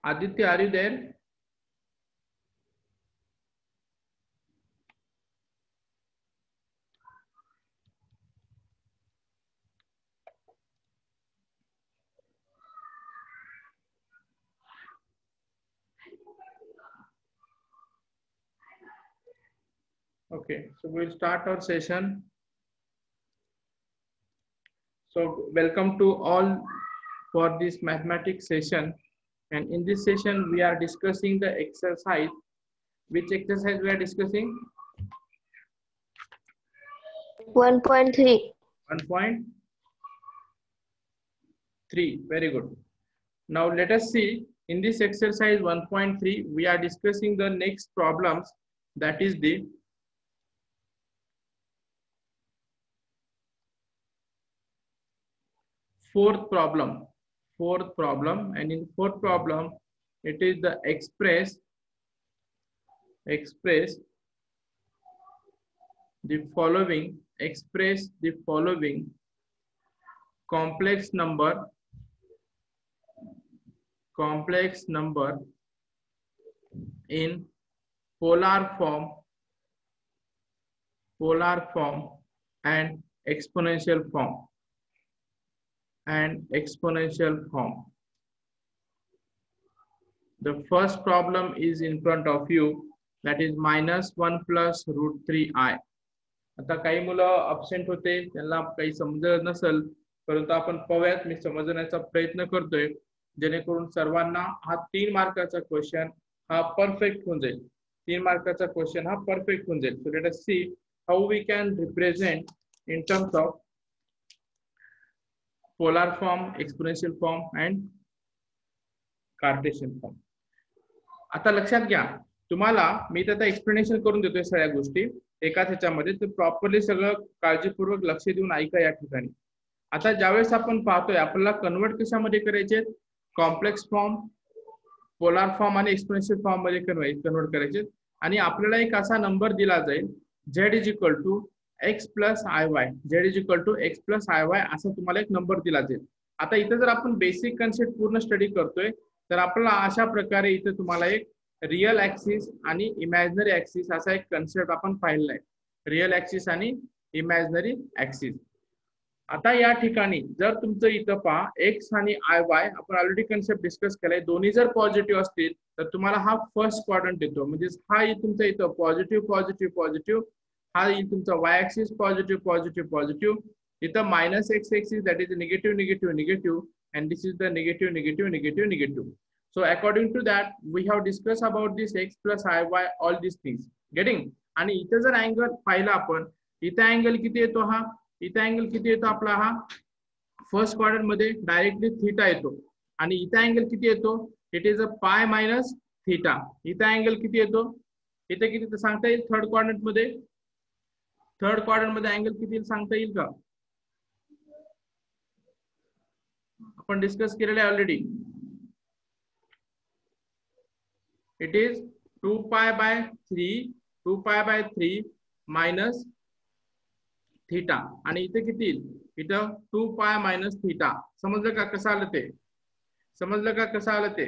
Aditya, are you there? Okay, so we'll start our session. So welcome to all for this mathematics session, and in this session we are discussing the exercise. Which exercise we are discussing? 1.3. 1.3. Very good. Now let us see, in this exercise 1.3 we are discussing the next problems, that is the fourth problem, and in fourth problem it is the express the following complex number in polar form and exponential form. The first problem is in front of you, that is -1 plus √3i. आता काही मुलं absent होते, त्यांना काही समजत नसेल, परंतु आपण पाहूयात, मी समजण्याचा प्रयत्न करतोय जेणेकरून सर्वांना हा 3 मार्काचा क्वेश्चन हा परफेक्ट होऊन जाईल. 3 मार्काचा क्वेश्चन हा परफेक्ट होऊन जाईल. So let us see how we can represent in terms of polar form, exponential form and Cartesian form. आता लक्षात घ्या, तुम्हाला मी आता एक्सप्लेनेशन करून देतोय सगळ्या गोष्टी एकाच ह्याच्यामध्ये, तर प्रॉपरली सगळं काळजीपूर्वक लक्ष देऊन ऐका या ठिकाणी. आता ज्यावेळेस आपण पाहतोय आपल्याला कन्वर्ट कशामध्ये करायचे, कॉम्प्लेक्स फॉर्म, पोलार फॉर्म आणि एक्सपोनेन्शियल फॉर्म मध्ये कन्वर्ट करायचे, आणि आपल्याला एक असा नंबर दिला जाईल z is equal to x plus i y, z is equal to x plus i y असा तुम्हाला एक नंबर दिला जाईल. आता इथे जर आपण बेसिक कन्सेप्ट पूर्ण स्टडी करतोय तर आपल्याला अशा प्रकारे इथे तुम्हाला एक रियल ऍक्सिस आणि इमॅजिनरी ऍक्सिस असा एक कन्सेप्ट आपण पाहिलेला आहे, रियल ऍक्सिस आणि इमॅजिनरी ऍक्सिस. आता या ठिकाणी जर तुमचं इथं पहा x आणि आय वाय आपण ऑलरेडी कन्सेप्ट डिस्कस केलाय, दोन्ही जर पॉझिटिव्ह असतील तर तुम्हाला हा फर्स्ट क्वाड्रंट येतो, म्हणजे हा तुमचा इथं पॉझिटिव्ह पॉझिटिव्ह पॉझिटिव्ह, हा येईल तुमचा y axis positive positive positive, इथं minus x axis that is negative negative negative, and this is the negative negative negative negative. So according to that we have discussed about this x plus iy all these things getting. आणि इथं जर angle पाहिला आपण, इथं angle किती येतो, हा इथं अँगल किती येतो आपला, हा फर्स्ट क्वाड्रंट मध्ये डायरेक्टली थीटा येतो, आणि इथं अँगल किती येतो, it is a pi minus theta. इथं अँगल किती येतो, इथं किती सांगता येईल, थर्ड क्वाड्रंट मध्ये अँगल किती सांगता येईल का, आपण डिस्कस केलेलं आहे already. It is 2 pi by 3 minus theta, आणि इथे किती येईल, इथं 2 पाय मायनस थीटा. समजलं का कसं आलं ते,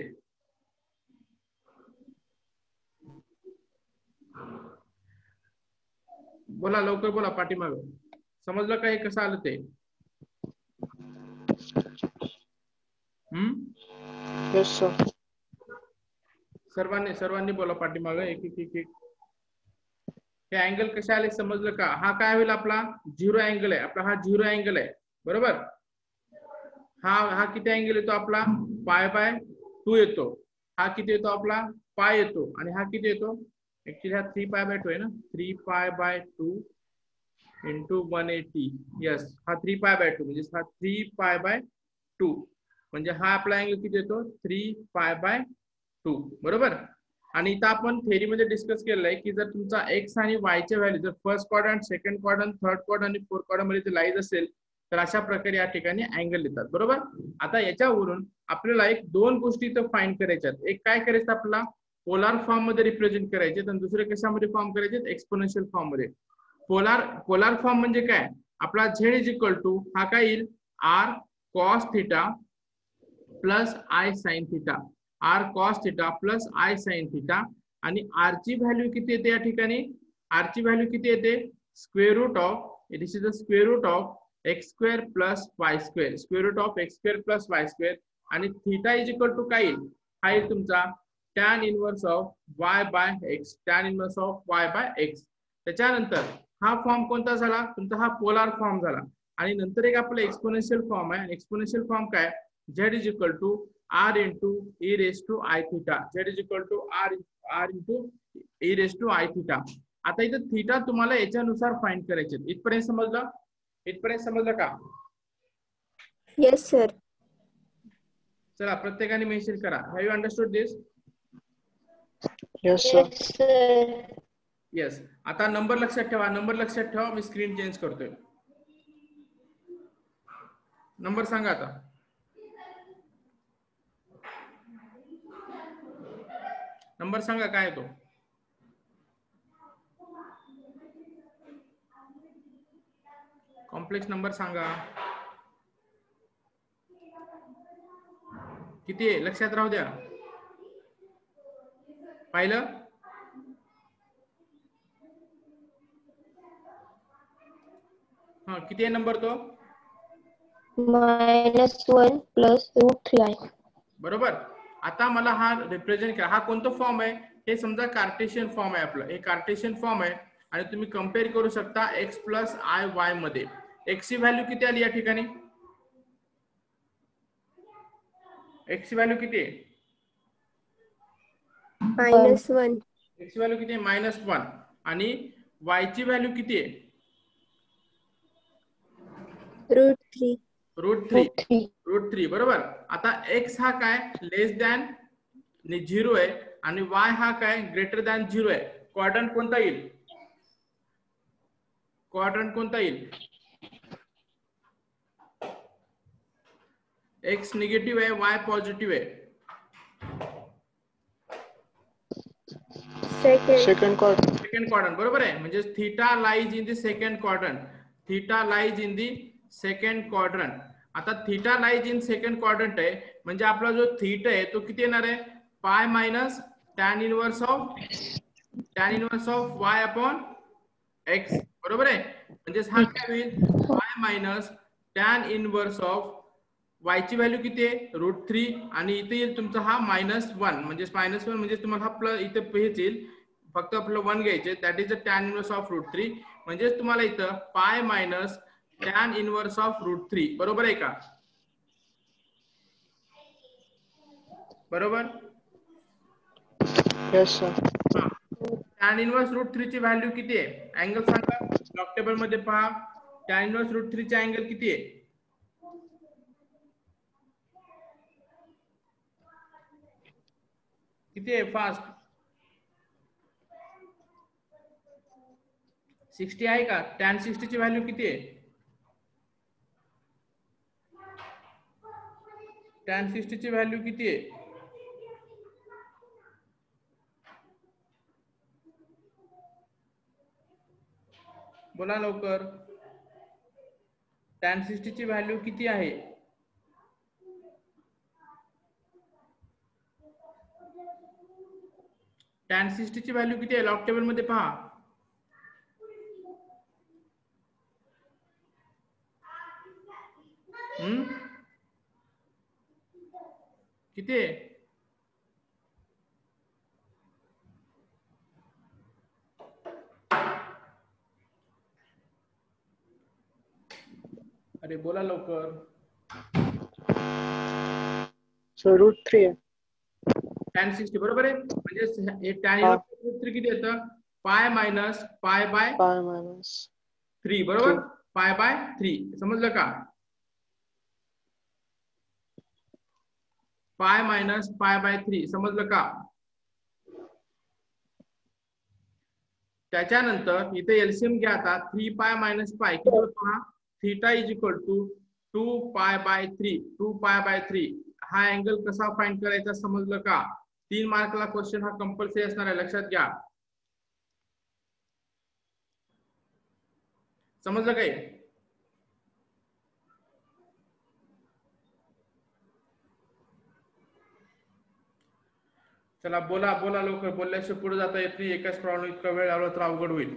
बोला लवकर बोला, पाठीमाग समजलं का हे कसं आलं ते. सर्वांनी बोला पाठीमाग, एक एक एक एक. हे अँगल कसे आले समजलं का, हा काय होईल आपला झिरो अँगल आहे, आपला हा झिरो अँगल आहे बरोबर. हा किती अँगल येतो आपला, पाय बाय 2 येतो, हा किती येतो आपला पाय येतो, आणि हा किती येतो, ऍक्च्युली हा 3 पाय बाय 2 आहे ना, 3 पाय बाय 2 इंटू 180. यस, हा 3 पाय बाय 2 म्हणजे हा 3 पाय बाय 2, म्हणजे हा आपला अँगल किती येतो 3 पाय बाय 2 बरोबर. आणि इथं आपण थेरी मध्ये डिस्कस केलेलं आहे की जर तुमचा x आणि y चे व्हॅल्यू जर first quadrant, second quadrant, third quadrant आणि फोर्थ क्वाड्रंट मध्ये ते लाईज असेल तर अशा प्रकारे या ठिकाणी अँगल येतात बरोबर. आता याच्यावरून आपल्याला एक 2 गोष्टी इथं फाइंड करायच्यात. एक काय करायचं आपल्याला, पोलार फॉर्म मध्ये रिप्रेझेंट करायचे, आणि दुसरे कशामध्ये फॉर्म करायचे, एक्सपोनेन्शियल फॉर्म मध्ये. पोलार फॉर्म म्हणजे काय, आपला z इज इक्वल टू हा काय येईल r cos theta plus i sin theta. R cos theta plus i sine theta आणि आर ची व्हॅल्यू किती येते या ठिकाणी आर ची व्हॅल्यू किती येते square root of this is the square root of x square plus y square square root of x square plus y square आणि थिटा इज इक्वल टू काय येईल हा येईल तुमचा tan inverse of y by x tan inverse of y by x त्याच्यानंतर हा form कोणता झाला तुमचा हा पोलार फॉर्म झाला आणि नंतर एक आपला एक्सपोनेन्शियल फॉर्म आहे एक्सपोनेन्शियल फॉर्म काय z is equal to r into e raise to i theta z is equal to r into e raise to i theta आता इथं थिटा तुम्हाला याच्यानुसार फाइंड करायचे इथपर्यंत समजलं का Yes, sir. चला प्रत्येकाने मेन्शन करा have you understood this Yes, sir. Yes, sir. Yes आता नंबर लक्षात ठेवा मी स्क्रीन चेंज करतोय नंबर सांगा आता नंबर सांगा काय तो कॉम्प्लेक्स नंबर सांगा किती आहे लक्षात राहू द्या पाहिलं हा किती आहे नंबर तो -1 plus √3i. बरोबर आता मला हा रिप्रेझेंट करा हा कोणता फॉर्म आहे हे समजा कार्टेशियन फॉर्म आहे आपलं हे कार्टेशियन फॉर्म आहे आणि तुम्ही कंपेअर करू शकता x प्लस आय वाय मध्ये x ची व्हॅल्यू किती आली या ठिकाणी x ची व्हॅल्यू किती आहे -1. x ची व्हॅल्यू किती आहे -1 आणि y ची व्हॅल्यू किती आहे √3. √3 बरोबर आता x हा काय लेस दॅन 0 आहे आणि y हा काय ग्रेटर दॅन 0 आहे क्वाड्रंट कोणता येईल x निगेटिव्ह आहे y पॉझिटिव्ह आहे Second quadrant. सेकंड क्वाड्रंट बरोबर आहे म्हणजे theta lies in the second quadrant आता theta lies in second quadrant आहे म्हणजे आपला जो थीटा आहे तो किती येणार आहे pi minus tan inverse of y upon x बरोबर आहे म्हणजे हा काय होईल pi minus tan inverse of y ची व्हॅल्यू किती आहे √3 आणि इथे येईल तुमचा हा -1 म्हणजे तुम्हाला हा प्लस इथे हेच येईल फक्त आपलं 1 घ्यायचे that is the tan inverse of √3 म्हणजे तुम्हाला इथं pi minus tan inverse of √3 बरोबर आहे का बरोबर Yes, sir. tan इनवर्स √3 ची व्हॅल्यू किती आहे अँगल सांगा लॉग टेबल मध्ये पहा tan इनवर्स √3 चा अँगल किती आहे किती आहे फास्ट 60 आहे का tan 60 ची व्हॅल्यू किती आहे tan 60 ची व्हॅल्यू किती आहे बोला लवकर tan 60 ची व्हॅल्यू किती आहे tan 60 ची व्हॅल्यू किती आहे लॉग टेबल मध्ये पहा किती आहे अरे बोला लवकर So √3 आहे. tan 60 बरोबर आहे म्हणजे tan इनवर्स √3 किती येतं pi minus pi by Pi minus 3 बरोबर पाय बाय 3 समजलं का पाय मायनस पाय बाय 3 समजलं का त्याच्यानंतर इथे एलसीएम घ्या आता 3 पाय मायनस पाय किती होतो हा theta is equal to 2 pi by 3 हा अँगल कसा फाइंड करायचा समजलं का 3 मार्कला क्वेश्चन हा कंपल्सरी असणार आहे लक्षात घ्या समजलं काय चला बोला बोला लवकर, बोलल्याशिवाय पुढे जाता येत नाही. एकाच प्रॉब्लेम इतका वेळ लावला तर अवघड होईल.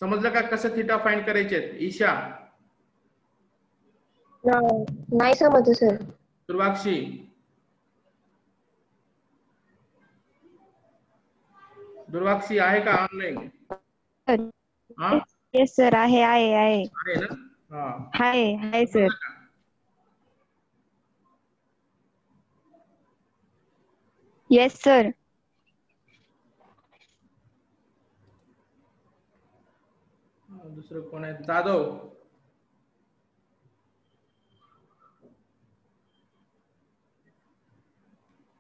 समजलं का कसं थीटा फाइंड करायचे? ईशा, नाही समजलं सर. दुर्वाक्षी, दुर्वाक्षी आहे का ऑनलाईन? हा येस सर, आहे आहे ना? हा आहे सर. Yes sir. दुसरं कोण आहे? जाधव,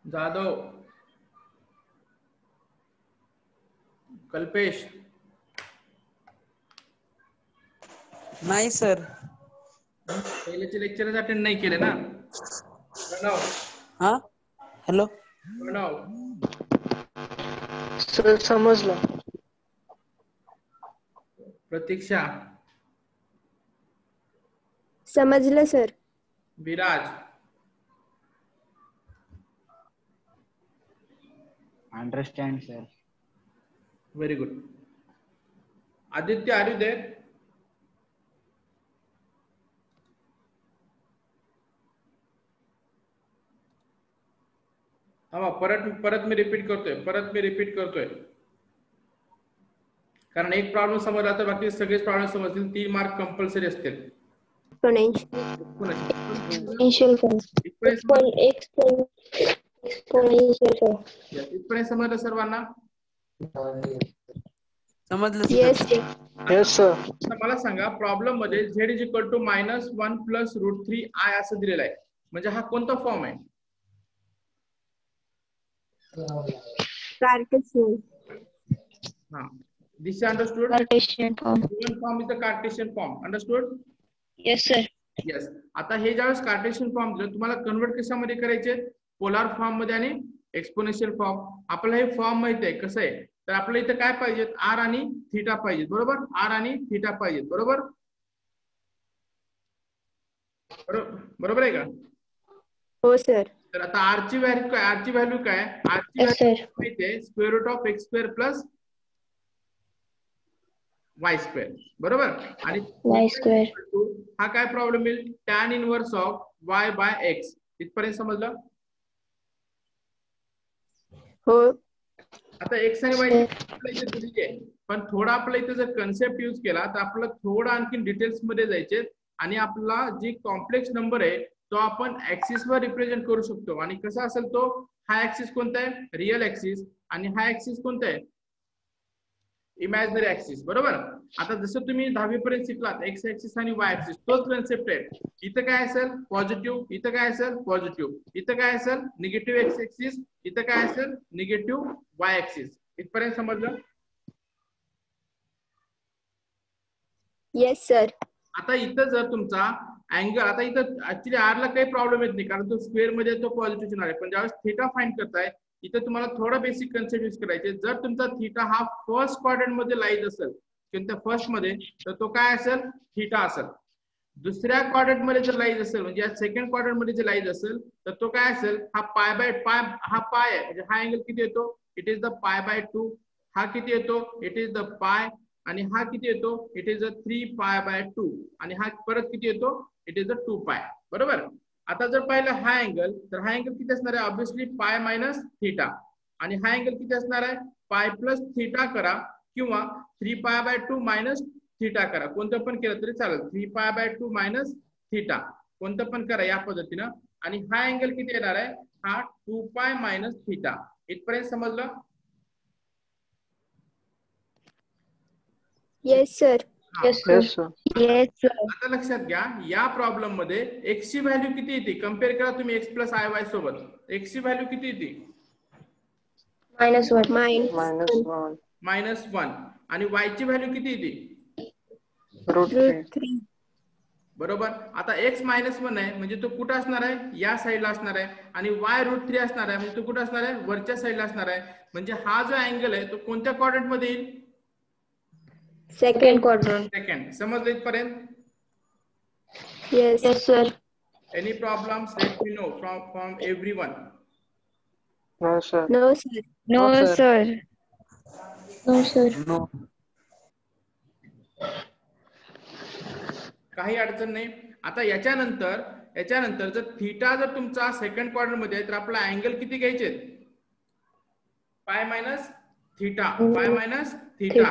जाधव, कल्पेश, नाही सर. पहिल्याचे लेक्चरच अटेंड नाही केले ना? प्रणव, हा हॅलो. प्रणव, सर समजलं. प्रतीक्षा, समजलं sir. Viraj, understand sir. Very good. Aditya, are you there? हा परत मी रिपीट करतोय, कारण एक प्रॉब्लेम समजला तर बाकी सगळेच प्रॉब्लेम समजतील. 3 मार्क कंपल्सरी असतील. एक्सपोनेन्शियल इथपर्यंत समजलं सर्वांना? समजलं yes sir. Sir. Yes sir. आता मला सांगा, प्रॉब्लेम मध्ये z is equal to -1 plus √3i असं दिलेलं आहे. म्हणजे हा कोणता फॉर्म आहे? कार्टेशियन. हा, this understood. Cartesian form. Given form is the Cartesian form. Understood? Yes sir. Yes. आता हे ज्यावेळेस कार्टेशियन फॉर्म दिलं, तुम्हाला कन्वर्ट कशामध्ये करायचे? पोलार फॉर्म मध्ये आणि एक्सपोनेन्शियल फॉर्म. आपल्याला हे फॉर्म माहिती आहे कसं आहे. तर आपल्याला इथं काय पाहिजेत? आर आणि थीटा पाहिजेत. बरोबर? आर आणि थीटा पाहिजेत. बरोबर बरोबर आहे का? हो सर. तर आता आर ची व्हॅल्यू काय? आर ची व्हॅल्यू काय? आर ची येस व्हॅल्यू सर. माहिती आहे, square root of x square plus y square. बरोबर? आणि वाय स्क्वेअर. हा काय प्रॉब्लेम येईल? Tan inverse of y by x. इथपर्यंत समजलं? हो. आता एक्स आणि वाय इथे दिलेली आहे, पण थोडा आपला इथे जर कन्सेप्ट यूज केला तर आपल्याला थोडं आणखी डिटेल्स मध्ये जायचे आणि आपला जी कॉम्प्लेक्स नंबर आहे तो आपण ऍक्सिस वर रिप्रेझेंट करू शकतो. आणि कसा असेल तो? हा ऍक्सिस कोणता आहे? Real axis. आणि हा ऍक्सिस कोणता आहे? Imaginary axis. बरोबर? आता जसं तुम्ही 10वी पर्यंत शिकलात एक्स ऍक्सिस आणि वाय ऍक्सिस, तोच कन्सेप्ट आहे. इथं काय असेल? पॉझिटिव्ह. इथं काय असेल? पॉझिटिव्ह. इथं काय असेल? Negative x axis. इथं काय असेल? Negative Y axis. इथपर्यंत समजलं? Yes sir. आता इथं जर तुमचा अँगल, आता इथं ऍक्च्युली आर ला काही प्रॉब्लेम येत नाही कारण तो स्क्वेअर मध्ये तो पॉझिटिव्ह येणार आहे. पण ज्यावेळेस थीटा फाइंड करताय इथं तुम्हाला थोडा बेसिक कन्सेप्ट यूज करायचे. जर तुमचा थीटा हा फर्स्ट क्वाड्रंट मध्ये लाईज असेल किंवा फर्स्ट मध्ये, तर तो काय असेल? थीटा असेल. दुसऱ्या क्वाड्रंट मध्ये जर लाईज असेल, म्हणजे सेकंड क्वाड्रंट मध्ये जर लाईज असेल, तर तो काय असेल? हा पाय बाय पाय. हा पाय आहे म्हणजे हा अँगल किती येतो? It is the pi by 2. हा किती येतो? इट इज द पाय. आणि हा किती येतो? It is the 3 pi by 2. आणि हा परत किती येतो? इट इज द 2 पाय. बरोबर? आता जर पाहिलं हा अँगल, तर हा अँगल किती असणार आहे? Obviously pi minus theta. आणि हा अँगल किती असणार आहे? पाय प्लस थीटा करा किंवा 3 पाय बाय 2 मायनस थीटा करा. कोणतं पण केलं तरी चालेल. 3 पाय बाय 2 मायनस थीटा कोणतं पण करा या पद्धतीनं. आणि हा अँगल किती येणार आहे? हा 2 पाय मायनस थीटा. इथपर्यंत समजलं? Yes sir. Yes sir. Yes sir. आता लक्षात घ्या, या प्रॉब्लेम मध्ये एक्स ची व्हॅल्यू किती येते? कम्पेअर करा तुम्ही एक्स प्लस आय वाय सोबत. एक्स ची व्हॅल्यू किती येते? -1. -1. आणि वाय ची व्हॅल्यू किती येते? √3. बरोबर? आता एक्स -1 आहे म्हणजे तो कुठं असणार आहे? या साईडला असणार आहे. आणि वाय √3 असणार आहे म्हणजे तो कुठं असणार आहे? वरच्या साईडला असणार आहे. म्हणजे हा जो अँगल आहे तो कोणत्या क्वाड्रंट मध्ये येईल? Second quadrant. सेकंड. समजलं इथपर्यंत? Yes sir. Any problems? Let me know from everyone. No, sir. No, sir. No, No, sir. sir. No, sir. No. काही अडचण नाही. आता याच्यानंतर जर थीटा जर तुमचा सेकंड क्वाड्रंट मध्ये आहे तर आपला अँगल किती घ्यायचे? Pi minus theta. Pi minus theta.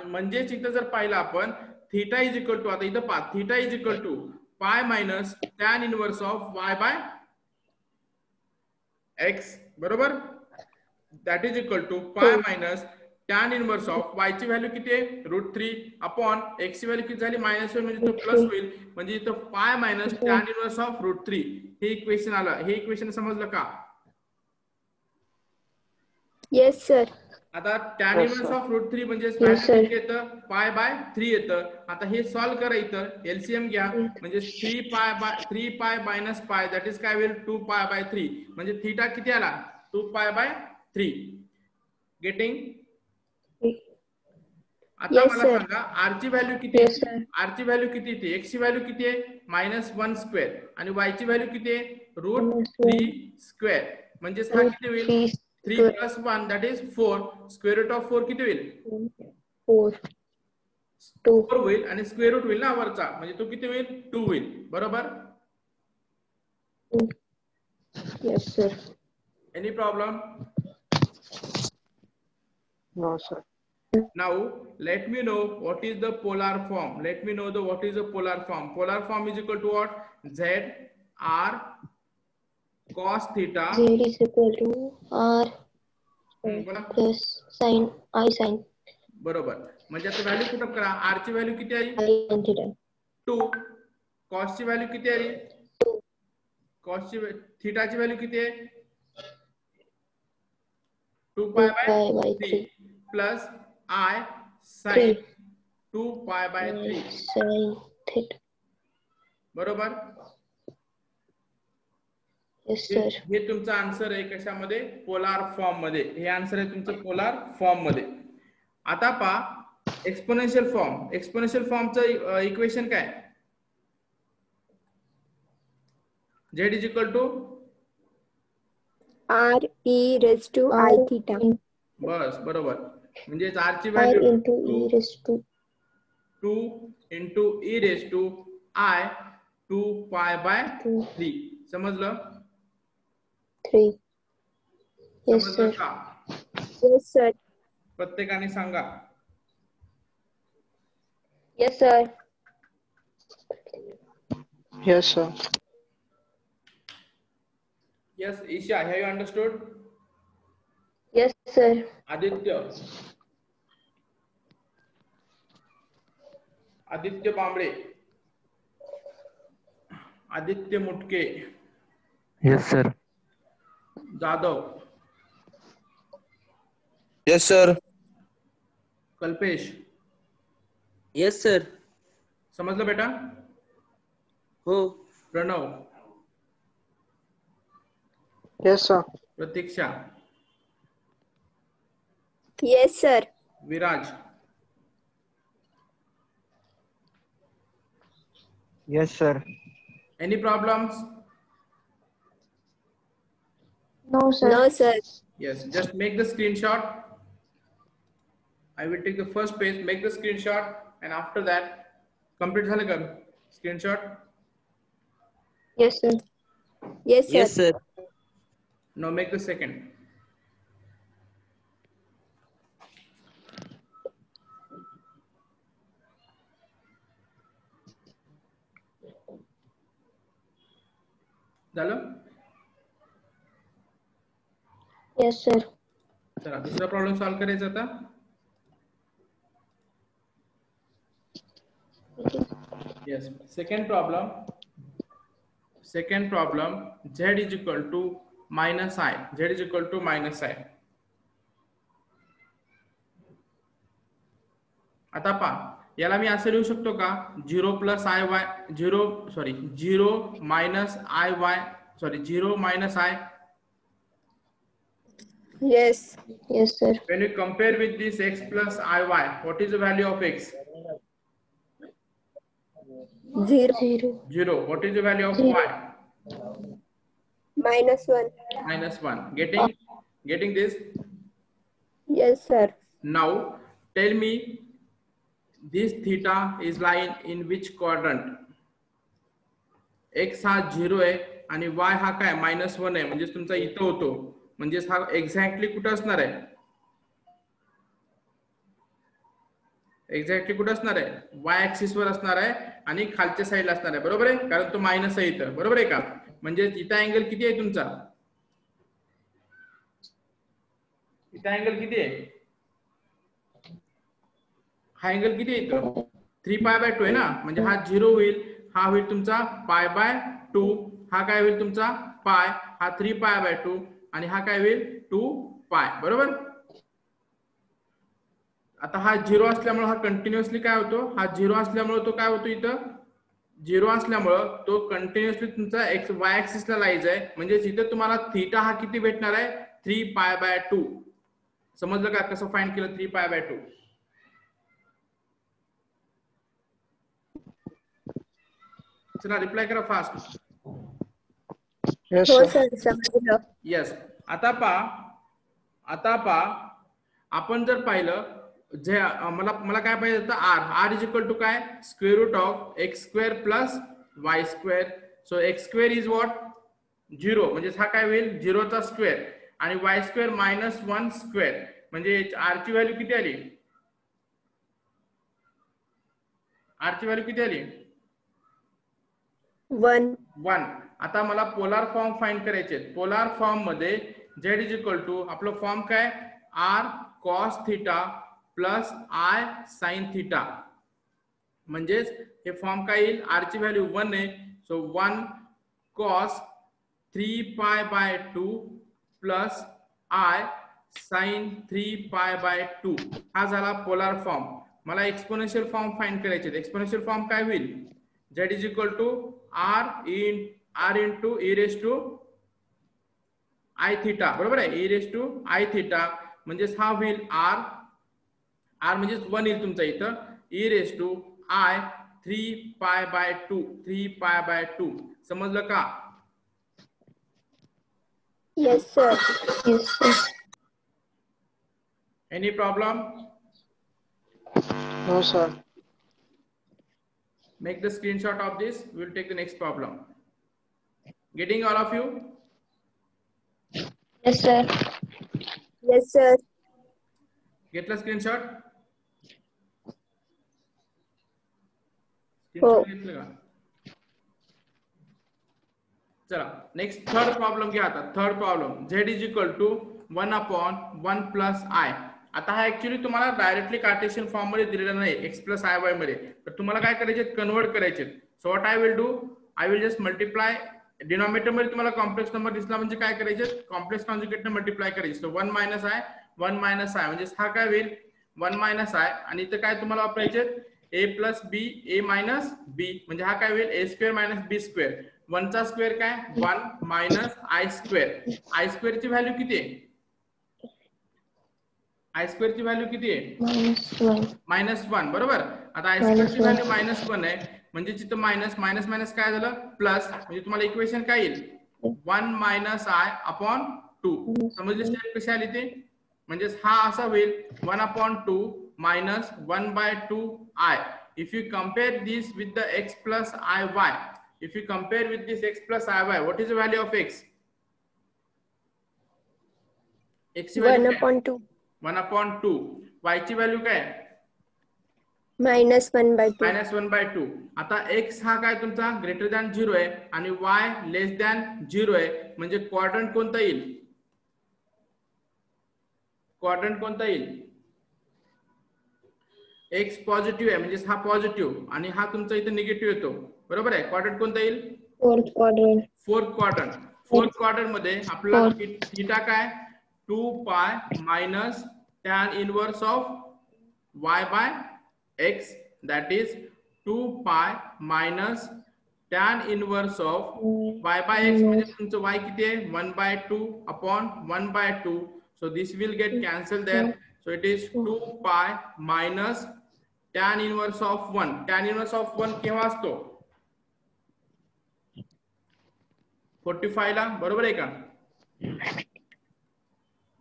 म्हणजेच इथं जर पाहिलं आपण थीटा इज इक्वल टू, आता इथं पहा, theta is equal to pi minus tan inverse of y by x, बरोबर. That is equal to pi minus tan inverse of y ची व्हॅल्यू किती आहे? √3 अपॉन एक्स ची व्हॅल्यू किती झाली? -1, म्हणजे तो प्लस होईल. म्हणजे इथं पाय मायनस टॅन इनवर्स ऑफ √3 हे इक्वेशन आलं. हे इक्वेशन समजलं का? Yes, sir. आता tan Yes, inverse sir. Of √3 म्हणजे Yes, व्हॅल्यू sir. किती येतं? पाय बाय 3 येतं. आता हे सॉल्व करा, इथं एलसीएम घ्या, म्हणजे 3 pi minus pi that is काय होईल? 2 पाय बाय 3. म्हणजे थीटा किती आला? 2 पाय बाय 3. गेटिंग? आता Yes, मला sir. सांगा आर ची व्हॅल्यू किती Yes, येते? sir. आर ची व्हॅल्यू किती येते? एक्स ची व्हॅल्यू किती आहे? -1² आणि वाय ची व्हॅल्यू किती आहे? √3². म्हणजेच हा किती होईल? 3 + 1 that is 4. Square root of 4 किती होईल? 4. 2. 4 होईल आणि स्क्वेअर रूट होईल ना वरचा, म्हणजे तो किती होईल? 2 होईल, बरोबर. Yes, sir. Any problem? No, sir. Now let me know what is the polar form. Let me know what is the polar form. Polar form is equal to what? Z R cos theta. Z is equal to R बोला. plus sin I sin बरोबर. म्हणजे आता value put up करा. R ची value किती आली? I sin theta. 2. Cos ची value किती आली? कॉस ची थीटा ची व्हॅल्यू किती आहे? 2 pi by 3 plus I sin 2 pi by 3. Sin theta. बरोबर. Yes, sir. हे तुमचं आन्सर आहे कशामध्ये? पोलार फॉर्म मध्ये. हे आन्सर आहे तुमचं पोलार फॉर्म मध्ये. आता पहा एक्सपोनेन्शियल फॉर्म. एक्सपोनेन्शियल फॉर्मचं इक्वेशन काय? Z is equal to R e raised to I theta. बस बरोबर. म्हणजे R ची R value into e raised to 2 into e raised to I 2 pi by 3. समजलं? 3. Yes, समजलं sir. का? Yes, sir. प्रत्येकाने सांगा. Yes, sir. Yes, sir. Yes, Isha, have you understood? Yes, sir. Aditya Bambale, Aditya मुटके, Yes, sir. Jadhav, Yes, sir. Kalpesh. Yes, sir. समजलं बेटा? हो. Pranab, Yes, sir. Pratiksha, Yes, sir. Viraj, Yes, sir. any problems? No, sir. No, sir. Yes, just make the screenshot. I will take the first page, make the screenshot, and after that complete झालं का screenshot? Yes, sir. Yes, sir. Yes, sir. Now make the second. झालं? Yes, sir. चला दुसरा problem solve करायचा आता. Yes, second problem, Z is equal to minus I. Z is equal to minus I. आता पहा याला मी असं लिहू शकतो का? 0 plus IY 0 minus IY 0 minus I. Yes. Yes, sir. When you compare with this x plus IY, what is the value of x? 0. 0. What is the value of y? -1. -1. Getting? Getting this? Yes, sir. Now tell me this theta is lying in which quadrant? x हा 0 आहे आणि y हा काय -1 आहे, म्हणजे तुमचा इथं होतो, म्हणजे हा एक्झॅक्टली कुठं असणार आहे? एक्झॅक्टली कुठं असणार आहे? y ऍक्सिस वर असणार आहे आणि खालच्या साईडला असणार आहे, बरोबर आहे, कारण तो मायनस आहे इथं, बरोबर आहे का? म्हणजे इथं अँगल किती आहे तुमचा? इथं अँगल किती आहे? हा अँगल किती आहे इथं? 3π/2 आहे ना, म्हणजे हा 0 होईल, हा होईल तुमचा π/2, हा काय होईल तुमचा पाय, हा 3π/2 आणि हा काय होईल 2π, बरोबर? आता हा 0 असल्यामुळे हा कंटिन्युअसली काय होतो? हा 0 असल्यामुळे तो काय होतो? इथं 0 असल्यामुळे तो कंटिन्युअसली तुमचा एक्स वाय ऍक्सिसला लाईज आहे, म्हणजे इथं तुम्हाला थीटा हा किती भेटणार आहे? 3π/2. समजलं का कसं फाइंड केलं 3π/2? चला रिप्लाय करा फास्ट. Yes, हो sir. सर, समजलं. यस. आता पा आपण जर पाहिलं जे मला काय पाहिजे होतं? आर इज इक्वल टू काय? Square root of x² plus y². So x² is what? 0, म्हणजे हा काय होईल? 0 चा स्क्वेअर आणि y² -1 स्क्वेअर, म्हणजे आर ची व्हॅल्यू किती आली? आर ची व्हॅल्यू किती आली? 1. आता मला पोलार फॉर्म फाइंड करायचे. पोलार फॉर्म मध्ये z इज इक्वल टू आपलं फॉर्म काय? r cos theta plus i sin theta, म्हणजेच हे फॉर्म काय येईल? r ची व्हॅल्यू 1 आहे, so 1 cos 3π/2 plus i sin 3π/2. हा झाला पोलार फॉर्म. मला एक्सपोनेन्शियल फॉर्म फाइंड करायचे. एक्सपोनेन्शियल फॉर्म काय होईल? z is equal to r into e raise to i theta, बरोबर आहे? e raise to i theta, म्हणजेच हा होईल r म्हणजेच 1 येईल तुमचा इथं, e रेस टू आय 3π/2. समजलं का? Yes, sir. Yes, sir. Any problem? No, sir. Make the screenshot of this. We'll take the next problem. Getting all of you? Yes, sir. Yes, sir. घेतला screenshot? हो. घेतलं का? चला next third problem घ्या. आता third problem z is equal to 1/1 plus i. आता हा actually तुम्हाला डायरेक्टली कार्टेशियन फॉर्म मध्ये दिलेला नाही, x प्लस आय वाय मध्ये, तर तुम्हाला काय करायचे? कन्वर्ट करायचे. So what I will do, I will just multiply. Denominator मध्ये तुम्हाला कॉम्प्लेक्स नंबर दिसला म्हणजे काय करायचे? कॉम्प्लेक्स कॉन्जुगेट ने मल्टिप्लाय करायचे. सो 1 मायनस आय म्हणजे हा काय होईल? 1 मायनस आय, आणि इथं काय तुम्हाला वापरायचे? a plus b, a minus b, म्हणजे हा काय होईल? a² minus b². 1 चा स्क्वेअर काय? 1 मायनस i². i² ची व्हॅल्यू किती आहे? i² ची व्हॅल्यू किती आहे? -1, बरोबर. आता i² ची व्हॅल्यू -1 आहे, म्हणजे जिथं मायनस काय झालं? प्लस, म्हणजे तुम्हाला इक्वेशन काय येईल? 1 मायनस आय अपॉन 2. समजली स्टेप कशी आली ते? म्हणजे हा असा होईल 1/2 minus 1/2 I. If you compare this with the x plus iy, if you compare with this x plus iy, what is the value of x? x ची व्हॅल्यू काय? 1/2. 1/2. y ची व्हॅल्यू काय? -1/2. -1/2. आता x हा काय तुमचा ग्रेटर दॅन 0 आहे आणि y लेस दॅन 0 आहे, म्हणजे क्वाड्रंट कोणता येईल? क्वाड्रंट कोणता येईल? x पॉझिटिव्ह आहे, म्हणजे हा पॉझिटिव्ह आणि हा तुमचा इथे निगेटिव्ह येतो, बरोबर आहे? क्वाड्रंट कोणता येईल? Fourth quadrant. फोर्थ क्वाड्रंट मध्ये आपला थीटा काय? 2π minus tan inverse of y by x, that is 2π minus tan inverse of y by x, म्हणजे तुमचं y किती आहे? 1/2 upon 1/2. So this will get cancel there. So it is 2π minus tan inverse of 1. Tan inverse of 1 केव्हा असतो? 45 ला, बरोबर आहे का?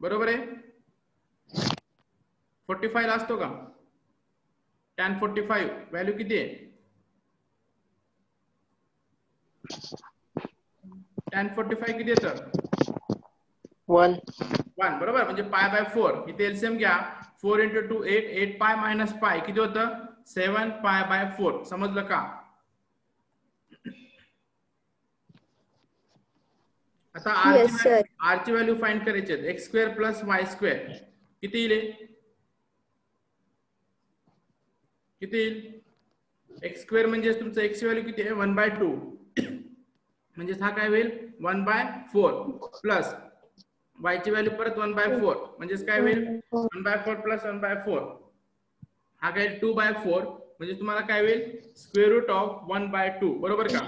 बरोबर आहे? 45 ला असतो का? tan 45 व्हॅल्यू किती आहे? tan 45 किती येतं? 1. 1 बरोबर, म्हणजे पाय बाय 4. इथे एलसीएम घ्या. 4 × 2 8, 8 पाय मायनस पाय किती होतं? 7 पाय बाय 4. समजलं का? आता Yes, sir. आर ची व्हॅल्यू फाइंड करायची आहे. x² + y² किती येईल? किती येईल? x² म्हणजे तुमचं x ची व्हॅल्यू किती आहे? 1/2 म्हणजे हा काय होईल? 1/4 प्लस y ची व्हॅल्यू परत 1/4 म्हणजे काय होईल? 1/4 + 1/4 हा काय 2/4 म्हणजे तुम्हाला काय होईल? √1/2 बरोबर का?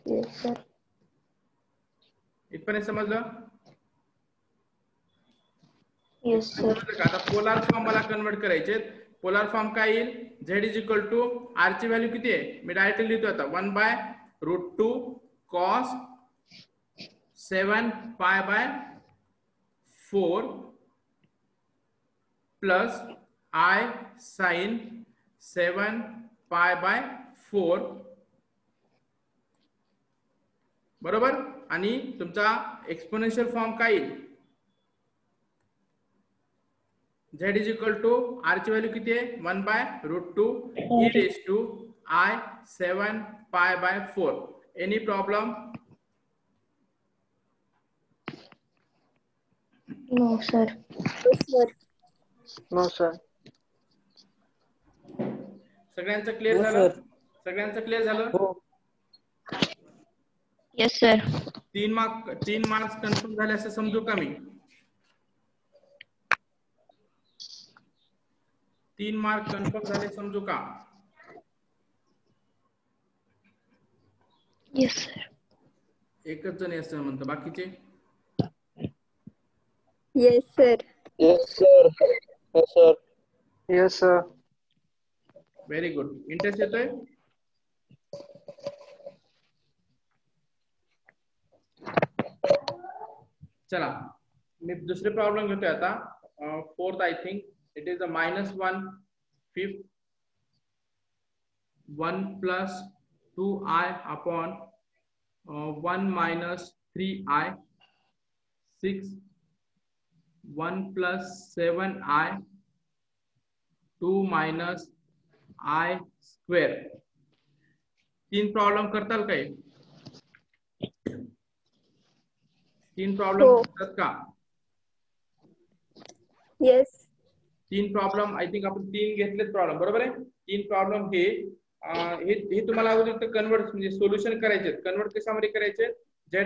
Yes, sir. इथपर्यंत समजलं? Yes, sir. समजलं का? आता पोलार फॉर्म मला कन्वर्ट करायचे. पोलार फॉर्म काय येईल? z = r ची व्हॅल्यू किती आहे? मी डायरेक्टली लिहितो आता 1/√2 cos 7 π/4 प्लस I sin 7 π/4 बरोबर. आणि तुमचा एक्सपोनेन्शियल फॉर्म काय येईल? z = r ची व्हॅल्यू किती आहे? 1/√2 e⁻I 7 π/4. Any problem? No, sir. Yes, sir. No, sir. सगळ्यांचं क्लिअर हो झालं? सर. सगळ्यांचं क्लिअर झालं? हो. Yes, sir. 3 मार्क्स कन्फर्म झाले असं समजू का मी? 3 मार्क कन्फर्म झाले समजू का? Yes, sir. एकच जण येस म्हणतो, बाकीचे? Yes, sir. Yes, sir. Yes, sir. Yes, sir. Very good. Interest येतोय? चला मी दुसरे प्रॉब्लेम घेतोय आता. 4th I think it is -1 5 1 + 2i upon 1 - 3i 6 1 + 7i 2 - i². 3 problem करताल काय? 3 प्रॉब्लेम हो. करतात का? Yes. 3 प्रॉब्लेम आय थिंक आपण 3 घेतलेत प्रॉब्लेम, बरोबर आहे? 3 प्रॉब्लेम हे तुम्हाला अगोदर कन्वर्ट म्हणजे सोल्युशन करायचे. कन्वर्ट कशामध्ये करायचे? z +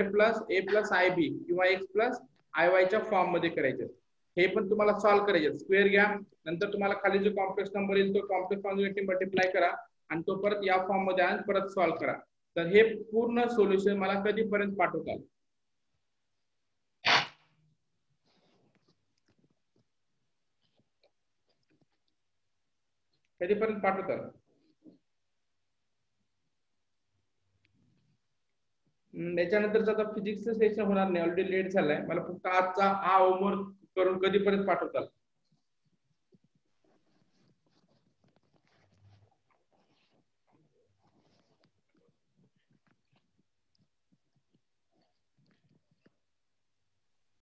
a + ib किंवा x + iy च्या फॉर्म मध्ये करायचे. हे पण तुम्हाला सॉल्व्ह करायचे. स्क्वेअर घ्या, नंतर तुम्हाला खाली जो कॉम्प्लेक्स नंबर येईल तो कॉम्प्लेक्स कॉन्जुगेटने मल्टिप्लाय करा आणि तो परत या फॉर्म मध्ये आणून परत सॉल्व्ह करा. तर हे पूर्ण सोल्युशन मला कधीपर्यंत पाठवताल? कधीपर्यंत पाठवताल? त्याच्यानंतरचा आता फिजिक्सचं सेशन होणार नाही, ऑलरेडी लेट झालाय. मला फक्त आजचा हा होमवर्क करून कधीपर्यंत पाठवताल?